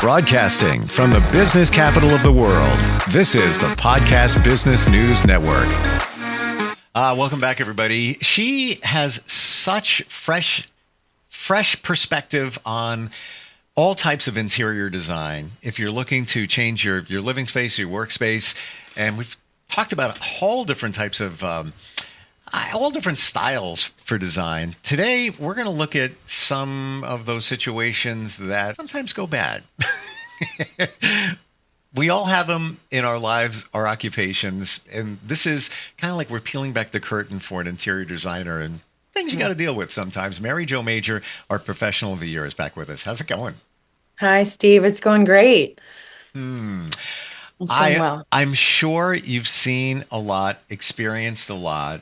Broadcasting from the business capital of the world, this is the Podcast Business News Network. Welcome back, everybody. She has such fresh perspective on all types of interior design. If you're looking to change your living space, your workspace, and we've talked about all different types of all different styles for design. Today, we're going to look at some of those situations that sometimes go bad. We all have them in our lives, our occupations, and this is kind of like we're peeling back the curtain for an interior designer and things you got to deal with sometimes. MaryJo Major, our professional of the year, is back with us. How's it going? Hi, Steve. It's going great. It's going well. I'm sure you've seen a lot, experienced a lot.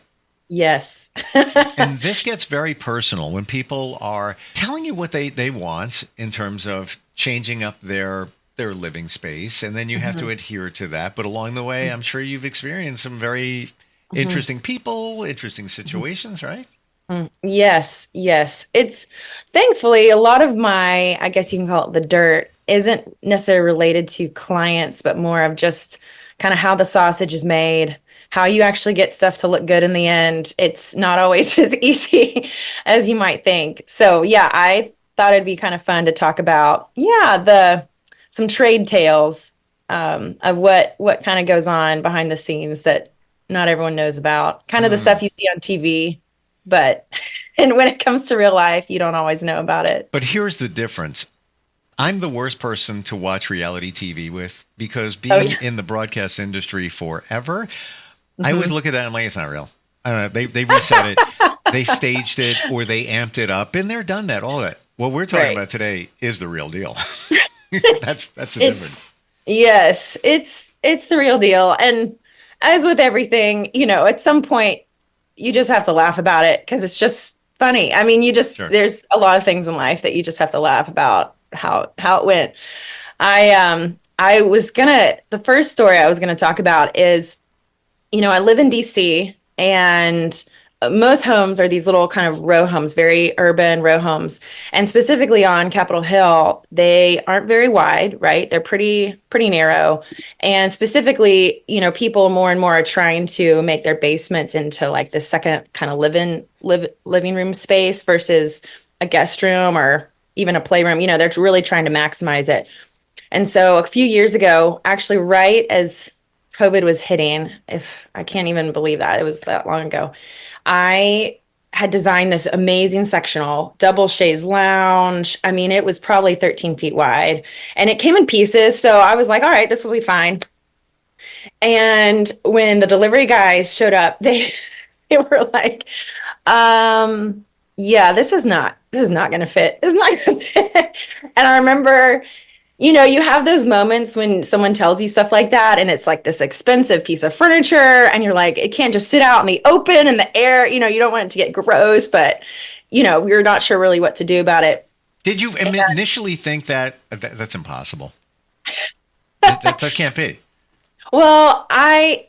Yes. And this gets very personal when people are telling you what they want in terms of changing up their living space, and then you have to adhere to that. But along the way, I'm sure you've experienced some very interesting people, interesting situations, right? Yes. It's thankfully a lot of my, I guess you can call it the dirt, isn't necessarily related to clients, but more of just kind of how the sausage is made, how you actually get stuff to look good in the end. It's not always as easy as you might think. So yeah, I thought it'd be kind of fun to talk about, some trade tales of what kind of goes on behind the scenes that not everyone knows about. Kind of the stuff you see on TV, and when it comes to real life, you don't always know about it. But here's the difference. I'm the worst person to watch reality TV with because being in the broadcast industry forever, I always look at that and I'm like, it's not real. They reset it, they staged it, or they amped it up, and they're done that, all that. What we're talking about today is the real deal. That's the difference. Yes, it's the real deal. And as with everything, at some point you just have to laugh about it because it's just funny. I mean, there's a lot of things in life that you just have to laugh about how it went. The first story I was gonna talk about is, I live in DC, and most homes are these little kind of row homes, very urban row homes. And specifically on Capitol Hill, they aren't very wide, right? They're pretty narrow. And specifically, people more and more are trying to make their basements into like the second kind of living room space versus a guest room or even a playroom. They're really trying to maximize it. And so a few years ago, actually right as COVID was hitting, if I can't even believe that it was that long ago, I had designed this amazing sectional double chaise lounge. I mean, it was probably 13 feet wide and it came in pieces. So I was like, all right, this will be fine. And when the delivery guys showed up, they were like, this is not going to fit. It's not going to fit. And I remember, you have those moments when someone tells you stuff like that, and it's like this expensive piece of furniture, and you're like, it can't just sit out in the open in the air. You don't want it to get gross, but, we're not sure really what to do about it. Did you initially think that's impossible? that can't be. Well, I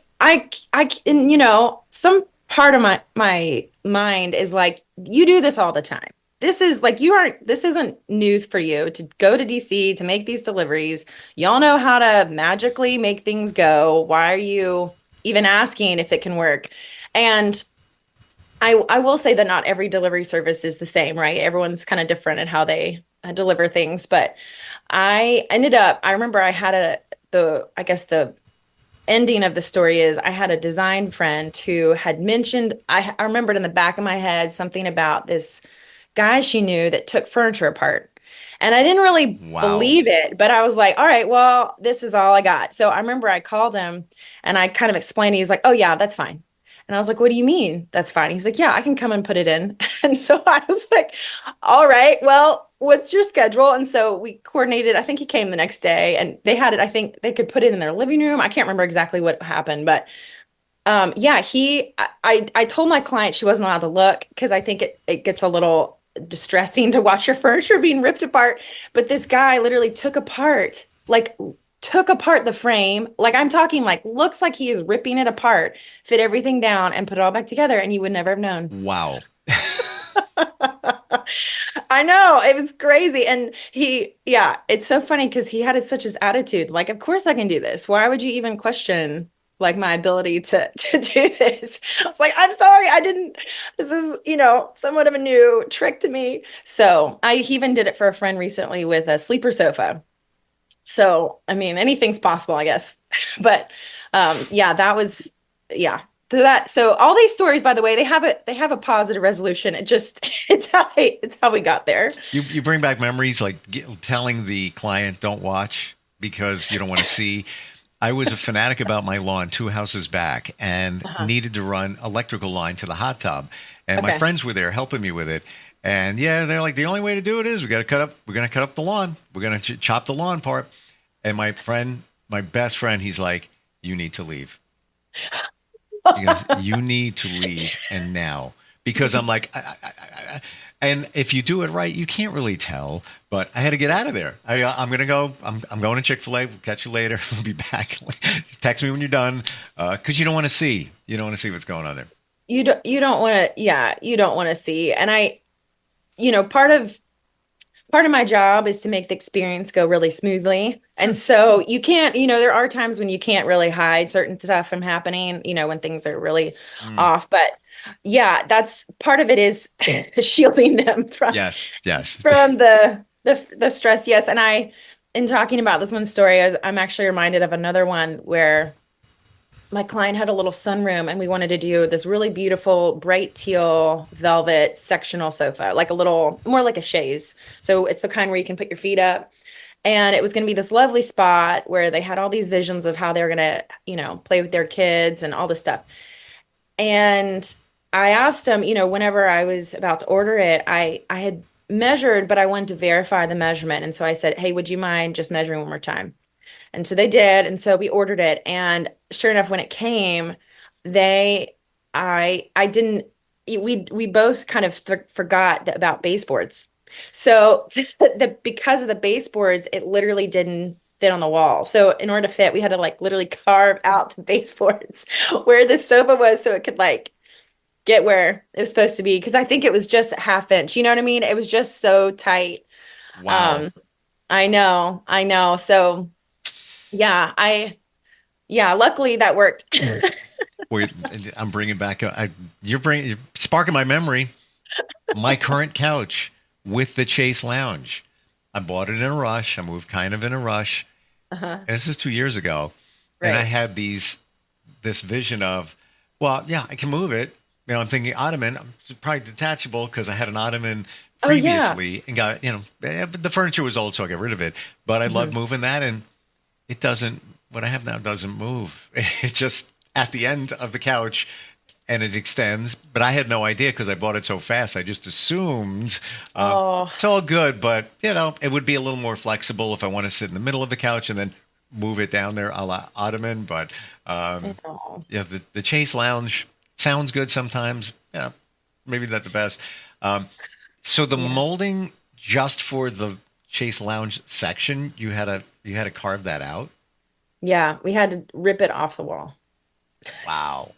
some part of my mind is like, you do this all the time. This is like, this isn't new for you to go to DC to make these deliveries. Y'all know how to magically make things go. Why are you even asking if it can work? And I will say that not every delivery service is the same, right? Everyone's kind of different in how they deliver things. But I remember I had the ending of the story is I had a design friend who had mentioned, I remembered in the back of my head something about this guy she knew that took furniture apart. And I didn't really believe it, but I was like, all right, well, this is all I got. So I remember I called him and I kind of explained, he's like, oh yeah, that's fine. And I was like, what do you mean that's fine? He's like, yeah, I can come and put it in. And so I was like, all right, well, what's your schedule? And so we coordinated. I think he came the next day and they had it. I think they could put it in their living room. I can't remember exactly what happened, but I told my client she wasn't allowed to look because I think it gets a little distressing to watch your furniture being ripped apart. But this guy literally took apart the frame. Like I'm talking like looks like he is ripping it apart, fit everything down and put it all back together. And you would never have known. Wow. I know it was crazy. And yeah, it's so funny because he had such his attitude. Like, of course I can do this. Why would you even question like my ability to do this? I was like, I'm sorry, I didn't. This is, somewhat of a new trick to me. So I even did it for a friend recently with a sleeper sofa. So, I mean, anything's possible, I guess. But yeah, that was yeah. So all these stories, by the way, they have a positive resolution. It's how we got there. You bring back memories like telling the client don't watch because you don't want to see. I was a fanatic about my lawn 2 houses back and Uh-huh. needed to run electrical line to the hot tub. And my Okay. friends were there helping me with it. And yeah, they're like, the only way to do it is we're going to cut up the lawn. We're going to chop the lawn part. And my best friend, he's like, you need to leave. He goes, you need to leave and now. Because I'm like, and if you do it right, you can't really tell. But I had to get out of there. I'm gonna go. I'm going to Chick-fil-A. We'll catch you later. We'll be back. Text me when you're done, because you don't want to see. You don't want to see what's going on there. You don't want to, yeah, you don't want to see. And part of my job is to make the experience go really smoothly. And so you can't, there are times when you can't really hide certain stuff from happening, when things are really Mm. off. But yeah, that's part of it is shielding them from Yes, yes. from the stress. Yes. And in talking about this one story, I'm actually reminded of another one where my client had a little sunroom and we wanted to do this really beautiful bright teal velvet sectional sofa, like a little more like a chaise. So it's the kind where you can put your feet up. And it was going to be this lovely spot where they had all these visions of how they were going to, play with their kids and all this stuff. And I asked them, whenever I was about to order it, I had measured, but I wanted to verify the measurement. And so I said, hey, would you mind just measuring one more time? And so they did. And so we ordered it. And sure enough, when it came, I didn't, we both kind of forgot about baseboards. So because of the baseboards, it literally didn't fit on the wall. So in order to fit, we had to like literally carve out the baseboards where the sofa was so it could like get where it was supposed to be. Cause I think it was just a half inch. You know what I mean? It was just so tight. Wow. Um, I know. So yeah, luckily that worked. Wait, I'm bringing back. You're sparking my memory. My current couch with the Chase Lounge. I bought it in a rush. I moved kind of in a rush. Uh-huh. And this is 2 years ago, and I Right. had this vision of, well, yeah, I can move it. I'm thinking ottoman, probably detachable because I had an ottoman Oh yeah. previously and got, but the furniture was old, so I got rid of it. But I love Mhm. moving that, and it doesn't. What I have now doesn't move. It just at the end of the couch, and it extends. But I had no idea because I bought it so fast. I just assumed Oh, it's all good. But it would be a little more flexible if I want to sit in the middle of the couch and then move it down there a la ottoman. But I know. yeah, the Chase Lounge sounds good sometimes. Yeah, maybe not the best. Um, so the Yeah. molding just for the Chase Lounge section, you had to carve that out. Yeah, we had to rip it off the wall. Wow,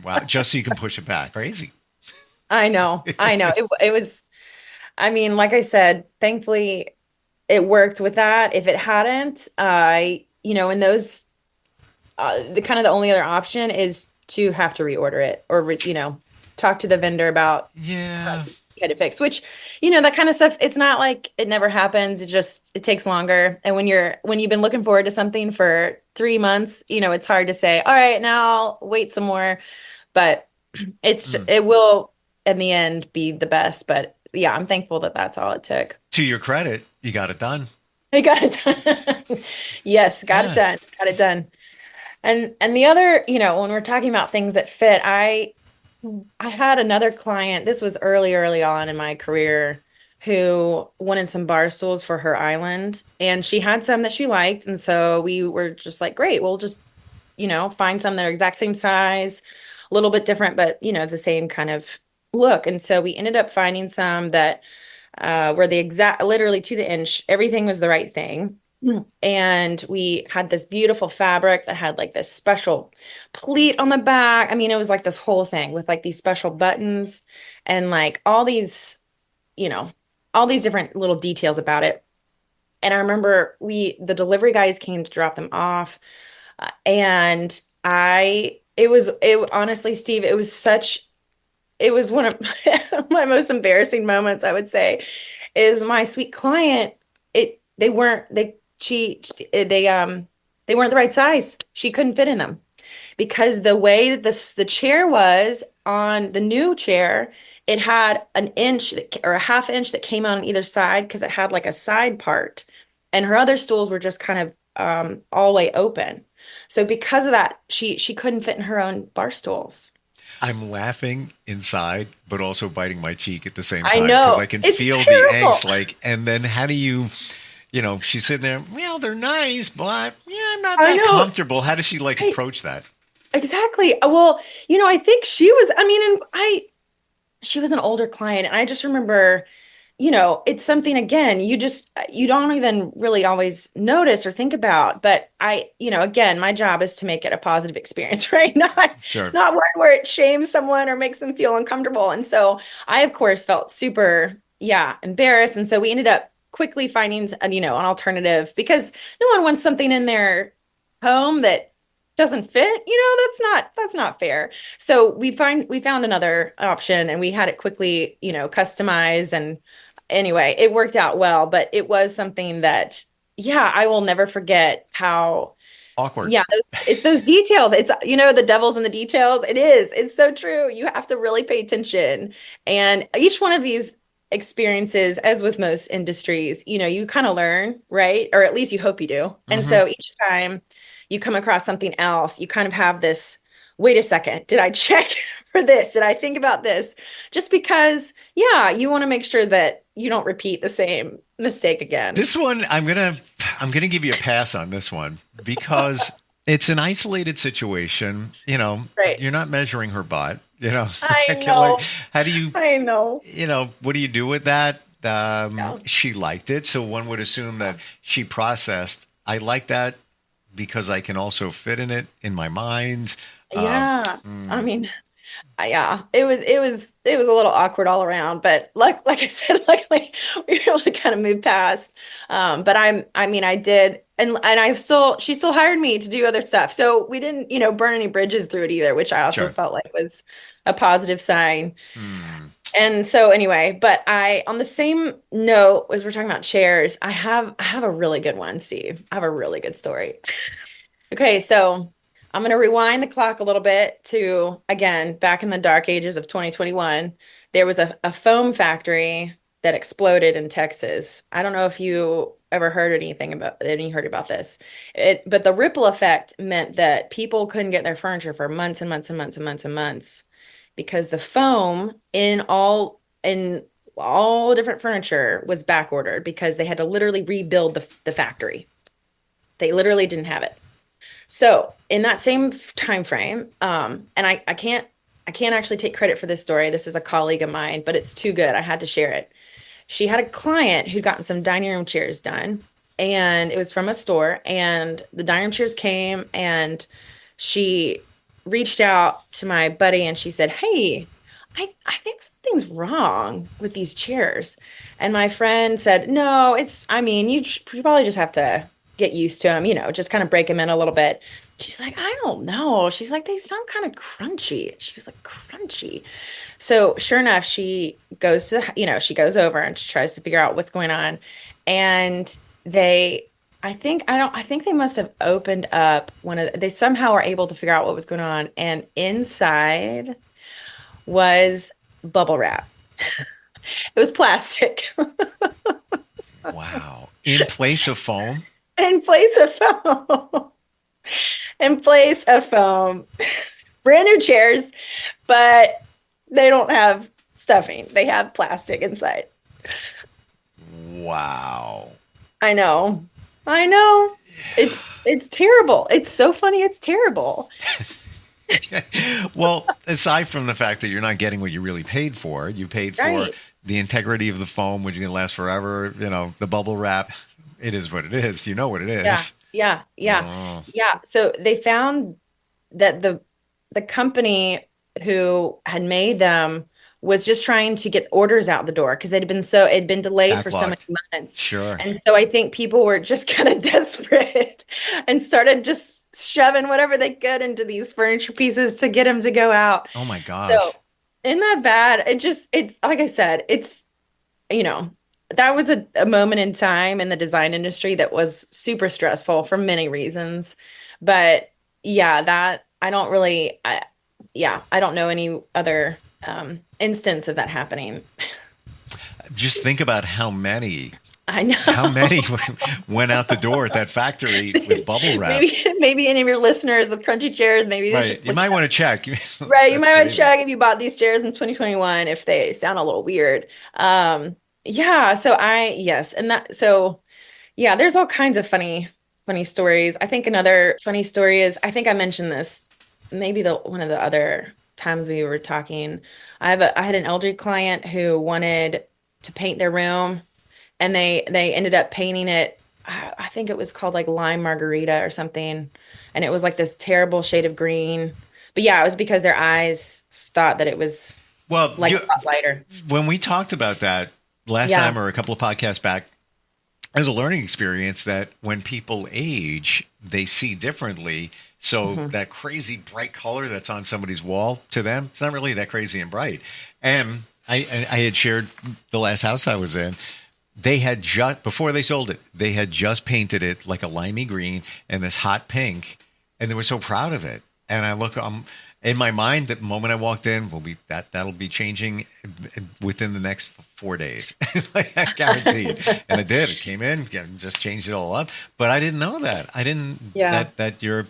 wow, just so you can push it back. Crazy. I know. I know. It was, I mean, like I said, thankfully it worked with that. If it hadn't, in those, the kind of the only other option is to have to reorder it or, talk to the vendor about how Yeah. to get it fixed, which, that kind of stuff, it's not like it never happens. It takes longer. And when you've been looking forward to something for 3 months, it's hard to say, all right, now wait some more. But Mm. it will in the end be the best. But yeah, I'm thankful that that's all it took. To your credit, you got it done. I got it done. Yes, got it Yeah. done. Got it done. And the other, when we're talking about things that fit, I had another client, this was early on in my career, who wanted some bar stools for her island. And she had some that she liked. And so we were just like, great, we'll just, find some that are exact same size, a little bit different, but, the same kind of look. And so we ended up finding some that were the exact, literally to the inch, everything was the right thing. And we had this beautiful fabric that had like this special pleat on the back. I mean, it was like this whole thing with like these special buttons and like all these, you know, all these different little details about it. And I remember the delivery guys came to drop them off. And it honestly, Steve, it was one of my most embarrassing moments, I would say, is my sweet client. They weren't, they weren't the right size. She couldn't fit in them because the way that the chair was on the new chair, it had an inch or a half inch that came on either side because it had like a side part, and her other stools were just kind of all the way open. So because of that, she couldn't fit in her own bar stools. I'm laughing inside, but also biting my cheek at the same I time because know. I can It's feel the terrible. angst. Like, and then how do you, she's sitting there, well, they're nice, but yeah, I'm not I that know. comfortable. How does she like I, approach that? exactly. Well, I think she was, I mean, and she was an older client. And I just remember, it's something again, you don't even really always notice or think about. But again, my job is to make it a positive experience, right? Sure. Not one where it shames someone or makes them feel uncomfortable. And so I, of course, felt super, yeah, embarrassed. And so we ended up quickly finding, an alternative because no one wants something in their home that doesn't fit. That's not fair. So we found another option and we had it quickly, customized. And anyway, it worked out well, but it was something that, yeah, I will never forget how, Awkward. yeah, it's those details. It's, the devil's in the details. It is. It's so true. You have to really pay attention. And each one of these experiences, as with most industries, you kind of learn, right? Or at least you hope you do. And Hmm. so each time you come across something else, you kind of have this, wait a second, did I check for this? Did I think about this? Just because, yeah, you want to make sure that you don't repeat the same mistake again. This one, I'm gonna give you a pass on this one because it's an isolated situation. Right. You're not measuring her butt. I Like, know. how do you, I know. what do you do with that? Yeah. She liked it, so one would assume that she processed. I like that because I can also fit in it in my mind. Um, Yeah. I mm, mean, yeah, it was a little awkward all around, but like I said, luckily we were able to kind of move past. But I mean, I did, and she still hired me to do other stuff. So we didn't, burn any bridges through it either, which I also sure. felt like was a positive sign. Hmm. And so anyway, but on the same note, as we're talking about chairs, I have a really good one, Steve. I have a really good story. Okay, so I'm going to rewind the clock a little bit to, again, back in the dark ages of 2021. There was a foam factory that exploded in Texas. I don't know if you ever heard anything about any heard about this. But the ripple effect meant that people couldn't get their furniture for months and months and months and months and months because the foam in all different furniture was back ordered because they had to literally rebuild the factory. They literally didn't have it. So in that same time frame, and I can't actually take credit for this story. This is a colleague of mine, but it's too good. I had to share it. She had a client who'd gotten some dining room chairs done, and it was from a store, and the dining room chairs came, and she reached out to my buddy and she said, "Hey, I think something's wrong with these chairs." And my friend said, "No, I mean, you probably just have to get used to them, just kind of break them in a little bit." She's like, "I don't know." She's like, "They sound kind of crunchy." She was like, "Crunchy." So sure enough, she goes over and she tries to figure out what's going on. And I think they must have opened up they somehow were able to figure out what was going on. And inside was bubble wrap. It was plastic Wow. In place of foam. in place of foam. In place of foam. Brand new chairs, but they don't have stuffing. They have plastic inside. Wow. I know. I know. It's terrible. It's so funny. It's terrible. Well, aside from the fact that you're not getting what you really paid for, you paid for Right. the integrity of the foam, which is going to last forever. The bubble wrap. It is what it is. You know what it Yeah. is. Yeah. Yeah. Oh, Yeah. So they found that the company who had made them was just trying to get orders out the door because it had been delayed for so many Backlogged. months. Sure. And so I think people were just kind of desperate and started just shoving whatever they could into these furniture pieces to get them to go out. Oh my So gosh. isn't that bad? It's like I said, you know, that was a moment in time in the design industry that was super stressful for many reasons. But yeah, that I don't really, I don't know any other instance of that happening. Just think about how many I how know. many went out the door at that factory with bubble wrap. Maybe any of your listeners with crunchy chairs, maybe they Right. should You look might at want to check. right. You That's might want to crazy. check if you bought these chairs in 2021 if they sound a little weird. Yeah, so yes, and that so yeah, there's all kinds of funny stories. I think another funny story is I think I mentioned this maybe the one of the other times we were talking. I had an elderly client who wanted to paint their room and they ended up painting it. I think it was called like lime margarita or something, and it was like this terrible shade of green. But yeah, it was because their eyes thought that it was Well, like a lot lighter. when we talked about that last Yeah. time or a couple of podcasts back, it was a learning experience that when people age, they see differently. So Mhm. that crazy bright color that's on somebody's wall to them, it's not really that crazy and bright. And I had shared the last house I was in. They had just before they sold it, they had just painted it like a limey green and this hot pink, and they were so proud of it. And I look, in my mind, the moment I walked in, that'll be changing within the next 4 days, like guaranteed. And it did. It came in, just changed it all up. But I didn't know that. I didn't Yeah. that your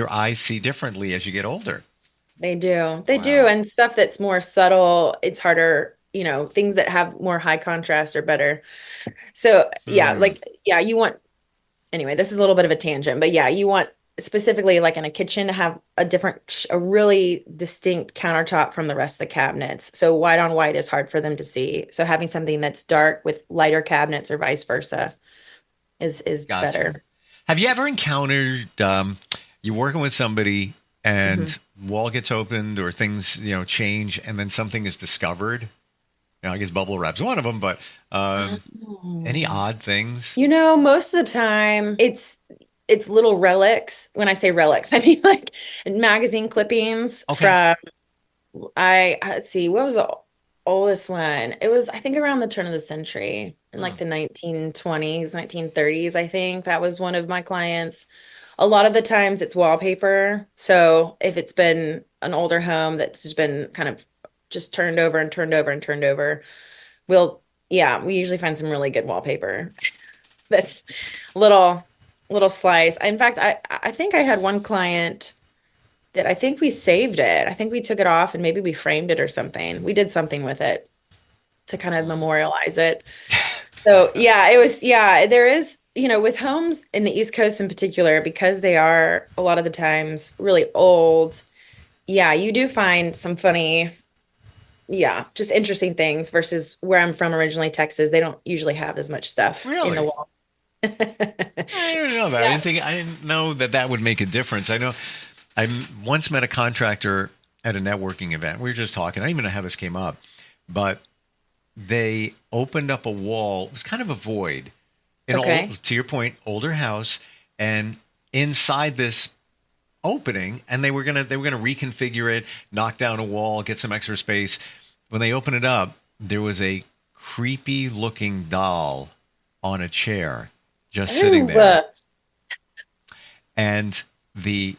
eyes see differently as you get older. They do. They do. Wow. And stuff that's more subtle, it's harder, things that have more high contrast are better. So, yeah, Mm, you want, anyway, this is a little bit of a tangent, but yeah, you want specifically like in a kitchen to have a really distinct countertop from the rest of the cabinets. So, white on white is hard for them to see. So, having something that's dark with lighter cabinets or vice versa is gotcha. better. Have you ever encountered you're working with somebody Mhm. and wall gets opened or things change and then something is discovered? I guess bubble wrap's one of them, but any Oh. odd things? Most of the time it's little relics. When I say relics, I mean like magazine clippings Okay. from let's see, what was the oldest one? It was I think around the turn of the century in Hmm. like the 1920s, 1930s, I think. That was one of my clients. A lot of the times it's wallpaper. So if it's been an older home that's just been kind of just turned over and turned over and turned over, we'll yeah, we usually find some really good wallpaper. That's little little slice. In fact, I think I had one client that I think we saved it. I think we took it off and maybe we framed it or something. We did something with it to kind of memorialize it. So yeah, there is, with homes in the East Coast in particular, because they are a lot of the times really old, yeah, you do find some funny, yeah, just interesting things versus where I'm from originally, Texas. They don't usually have as much stuff in the Really? wall. I didn't know that. Yeah. I didn't know that that would make a difference. I know once met a contractor at a networking event. We were just talking. I don't even know how this came up, but they opened up a wall. It was kind of a void, Okay. to your point, older house, and inside this opening, and they were gonna reconfigure it, knock down a wall, get some extra space. When they opened it up, there was a creepy looking doll on a chair just sitting Ooh, there, and the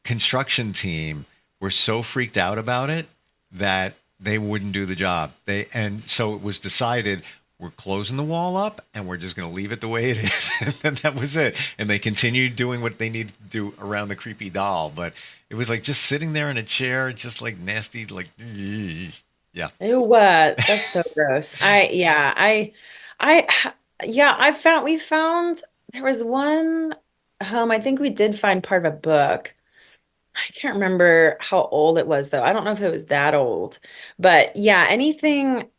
construction team were so freaked out about it that they wouldn't do the job. So it was decided we're closing the wall up and we're just going to leave it the way it is. And that was it. And they continued doing what they needed to do around the creepy doll, but it was like just sitting there in a chair, just like nasty, like yeah. ew, that's so gross. I, yeah, we found there was one home. I think we did find part of a book. I can't remember how old it was though. I don't know if it was that old, but yeah, anything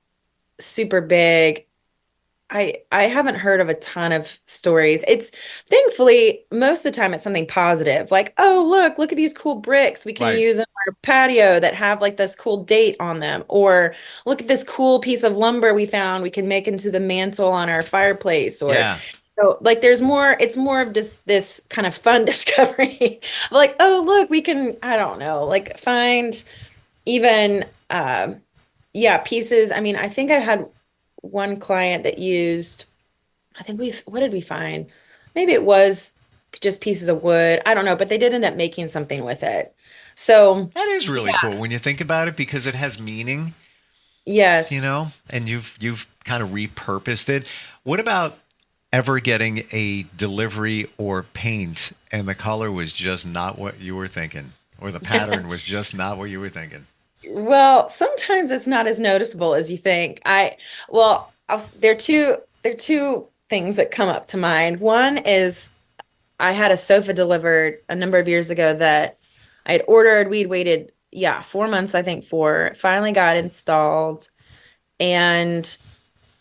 super big. I haven't heard of a ton of stories. It's thankfully most of the time it's something positive, like, oh, look at these cool bricks we can Right. use in our patio that have like this cool date on them, or look at this cool piece of lumber we found we can make into the mantle on our fireplace, or Yeah. so like there's more, it's more of just this kind of fun discovery. Like, oh, look, we can, I don't know, like find even yeah, pieces. I mean, I think I had one client that used, I think what did we find? Maybe it was just pieces of wood. I don't know, but they did end up making something with it. So, That is really yeah, cool when you think about it because it has meaning, yes. and you've kind of repurposed it. What about ever getting a delivery or paint and the color was just not what you were thinking, or the pattern was just not what you were thinking? Well, sometimes it's not as noticeable as you think. Well, there are two things that come up to mind. One is I had a sofa delivered a number of years ago that I had ordered. We'd waited, yeah, 4 months, I think, for it. Finally got installed, and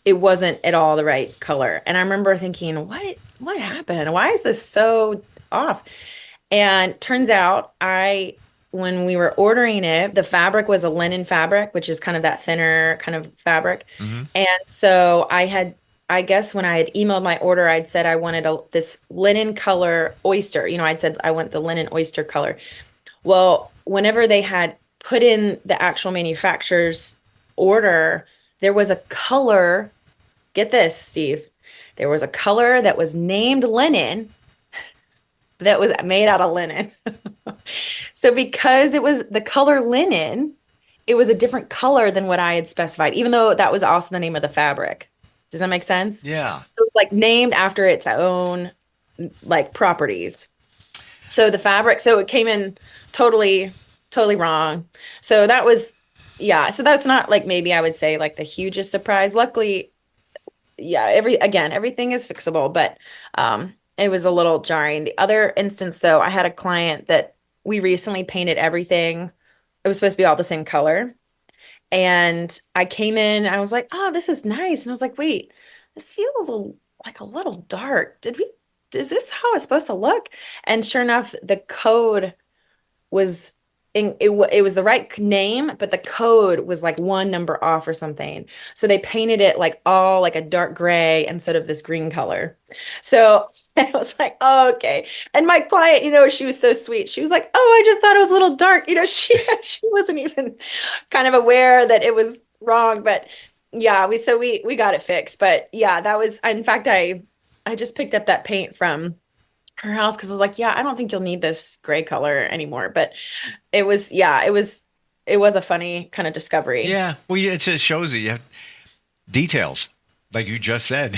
it wasn't at all the right color. And I remember thinking, what happened? Why is this so off? And turns out when we were ordering it, the fabric was a linen fabric, which is kind of that thinner kind of fabric. Hmm. And so I guess when I had emailed my order, I'd said I wanted this linen color oyster. I'd said I want the linen oyster color. Well, whenever they had put in the actual manufacturer's order, there was a color. Get this, Steve. There was a color that was named linen that was made out of linen. So because it was the color linen, it was a different color than what I had specified, even though that was also the name of the fabric. Does that make sense? Yeah. It was like named after its own like properties. So the fabric, so it came in totally, totally wrong. So that was, yeah. So that's not like maybe I would say like the hugest surprise. Luckily, yeah, everything is fixable, but it was a little jarring. The other instance, though, I had a client that we recently painted everything. It was supposed to be all the same color. And I came in, I was like, oh, this is nice. And I was like, wait, this feels like a little dark. Is this how it's supposed to look? And sure enough, the code was it was the right name, but the code was like one number off or something. So they painted it like all like a dark gray instead of this green color. So I was like, oh, okay. And my client, she was so sweet. She was like, oh, I just thought it was a little dark. She wasn't even kind of aware that it was wrong. But yeah, we got it fixed. But yeah, that was, in fact, I just picked up that paint from her house because I was like, yeah, I don't think you'll need this gray color anymore. But it was, yeah, it was a funny kind of discovery. Yeah. Well, it just shows that you have details, like you just said,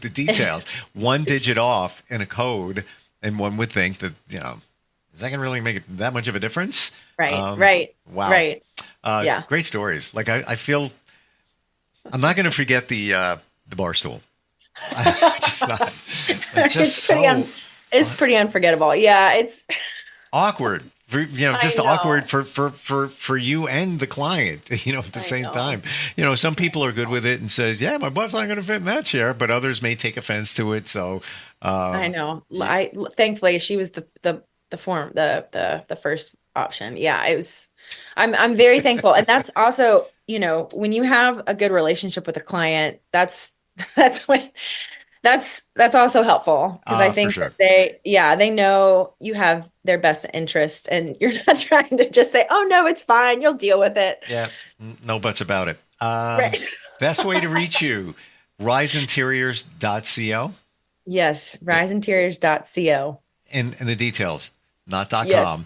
the details. One digit off in a code, and one would think that, is that going to really make that much of a difference? Right. Wow. Right. Yeah. Great stories. Like I feel I'm not going to forget the bar stool. Just not. It's just it's pretty unforgettable. Yeah, it's awkward. Just I know. awkward for you and the client, at the same time. Some people are good with it and says, yeah, my butt's not going to fit in that chair, but others may take offense to it. So I know. Thankfully she was the first option. Yeah, it was. I'm very thankful, and that's also when you have a good relationship with a client, that's when. That's also helpful because I think sure. that they know you have their best interest and you're not trying to just say, oh, no, it's fine. You'll deal with it. Yeah. No buts about it. Right. Best way to reach you, riseinteriors.co. Yes. riseinteriors.co. And the details, not .com, Yes.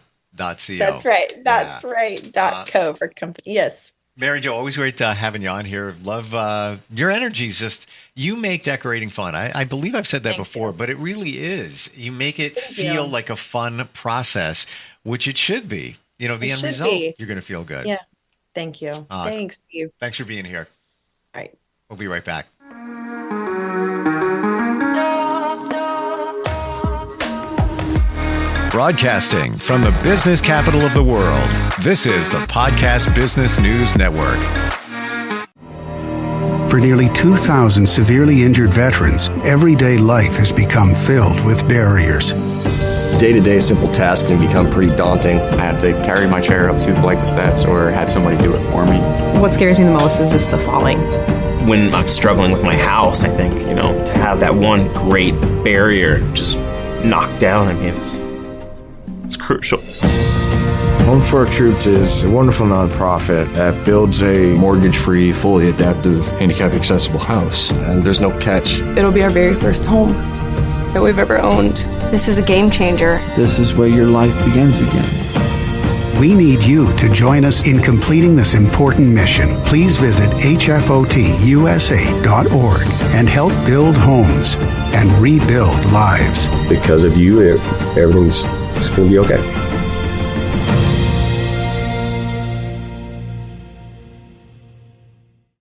.co. That's right. That's Yeah. right. .co for company. Yes. MaryJo, always great having you on here. Love your energy. You make decorating fun. I believe I've said that before, but it really is. You make it feel like a fun process, which it should be. The end result, you're going to feel good. Yeah. Thank you. Thanks, Steve. Thanks for being here. All right. We'll be right back. Broadcasting from the business capital of the world, this is the Podcast Business News Network. For nearly 2,000 severely injured veterans, everyday life has become filled with barriers. Day-to-day simple tasks can become pretty daunting. I have to carry my chair up 2 flights of steps or have somebody do it for me. What scares me the most is just the falling. When I'm struggling with my house, I think, to have that one great barrier just knocked down, it's crucial. Home for Our Troops is a wonderful nonprofit that builds a Mortgage-free, fully adaptive, handicap-accessible house. And there's no catch. It'll be our very first home that we've ever owned. This is a game changer. This is where your life begins again. We need you to join us in completing this important mission. Please visit hfotusa.org and help build homes and rebuild lives. Because of you, everything's going to be okay.